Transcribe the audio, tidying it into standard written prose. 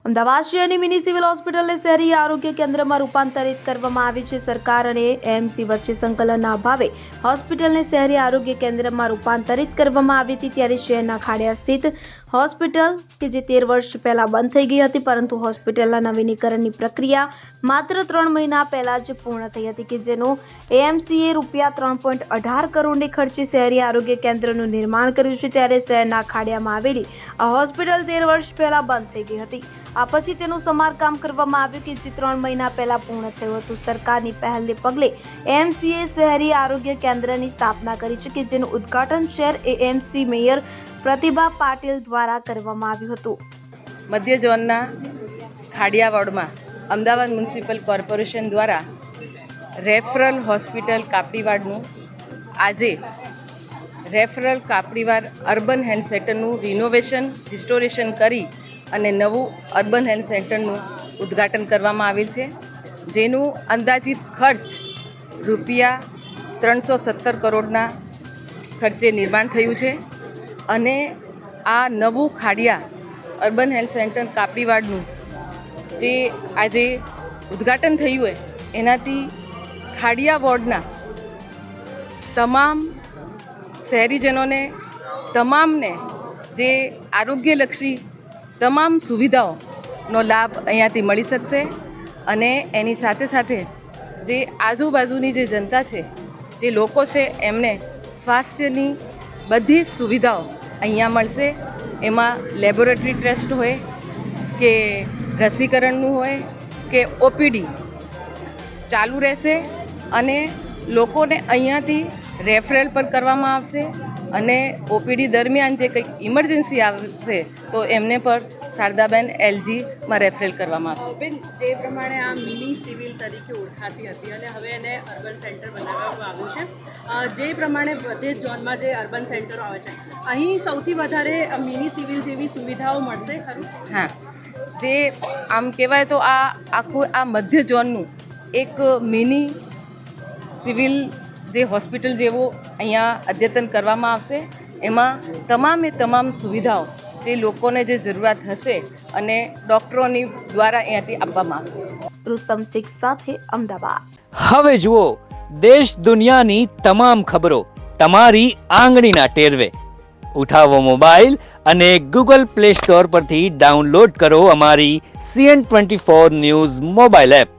અમદાવાદ શહેરની mini civil હોસ્પિટલને શહેરી આરોગ્ય કેન્દ્રમાં રૂપાંતરિત કરવામાં આવી છે. સરકાર અને એએમસી વચ્ચે સંકલનના અભાવે હોસ્પિટલને શહેરી આરોગ્ય કેન્દ્રમાં રૂપાંતરિત કરવામાં આવી હતી. ત્યારે શહેરના ખાડિયા સ્થિત હોસ્પિટલ કે જે 13 વર્ષ પહેલા બંધ થઈ ગઈ હતી, પરંતુ હોસ્પિટલના નવીનીકરણની પ્રક્રિયા માત્ર 3 મહિના પહેલા જ પૂર્ણ થઈ હતી, કે જેનો એએમસીએ રૂપિયા 3.18 કરોડને ખર્ચે શહેરી આરોગ્ય કેન્દ્રનું નિર્માણ કર્યું છે. ત્યારે શહેરના ખાડિયામાં આવેલી આ હોસ્પિટલ 13 વર્ષ પહેલા બંધ થઈ ગઈ હતી. આ પછી તેનું સમારકામ કરવામાં આવ્યું, કે જે 3 મહિના પહેલા પૂર્ણ થયું હતું. સરકારની પહેલને પગલે એએમસીએ શહેરી આરોગ્ય કેન્દ્રની સ્થાપના કરી છે, કે જેનું ઉદ્ઘાટન શહેર એએમસી મેયર પ્રતિભા પાટીલ દ્વારા કરવામાં આવ્યું હતું. મધ્ય ઝોનના ખાડિયા વોર્ડમાં અમદાવાદ મ્યુનિસિપલ કોર્પોરેશન દ્વારા રેફરલ હોસ્પિટલ કાપડીવાડનું આજે રેફરલ કાપડીવાડ અર્બન હેલ્થ સેન્ટરનું રિનોવેશન રિસ્ટોરેશન કરી અને નવું અર્બન હેલ્થ સેન્ટરનું ઉદ્ઘાટન કરવામાં આવેલ છે, જેનું અંદાજિત ખર્ચ રૂપિયા 317 કરોડના ખર્ચે નિર્માણ થયું છે. અને આ નવું ખાડિયા અર્બન હેલ્થ સેન્ટર કાપડીવાડનું જે આજે ઉદ્ઘાટન થયું હોય એનાથી ખાડિયા વોર્ડના તમામ શહેરીજનોને તમામને જે આરોગ્યલક્ષી તમામ સુવિધાઓનો લાભ અહીંયાથી મળી શકશે. અને એની સાથે સાથે જે આજુબાજુની જે જનતા છે, જે લોકો છે, એમને સ્વાસ્થ્યની બધી જ સુવિધાઓ અહીંયા મળશે. એમાં લેબોરેટરી ટેસ્ટ હોય કે રસીકરણનું હોય કે ઓપીડી ચાલુ રહેશે. અને લોકોને અહીંયાથી રેફરલ પણ કરવામાં આવશે. અને ઓપીડી દરમિયાન જે કંઈક ઇમરજન્સી આવશે તો એમને પણ શારદાબેન એલજીમાં રેફરલ કરવામાં આવશે. બેન, જે પ્રમાણે આ મિની સિવિલ તરીકે ઓળખાતી હતી અને હવે એને અર્બન સેન્ટર બનાવવામાં આવ્યું છે, જે પ્રમાણે બધે ઝોનમાં જે અર્બન સેન્ટરો આવે છે, અહીં સૌથી વધારે મિની સિવિલ જેવી સુવિધાઓ મળશે ખરું? હા, જે આમ કહેવાય તો આ આખું આ મધ્ય ઝોનનું એક મિની સિવિલ જે હોસ્પિટલ જેવું અહીંયા અદ્યતન કરવામાં આવશે. એમાં તમામે તમામ સુવિધાઓ જે લોકોને જે જરૂરિયાત હશે અને ડૉક્ટરોની દ્વારા અહીંયાથી આપવામાં આવશે. રુસ્તમ શેખ સાથે અમદાવાદ. હવે જુઓ દેશ દુનિયાની તમામ ખબરો તમારી આંગળીના ટેરવે. ઉઠાવો મોબાઈલ અને ગૂગલ પ્લે સ્ટોર પરથી ડાઉનલોડ કરો અમારી CN24 ન્યૂઝ મોબાઈલ એપ.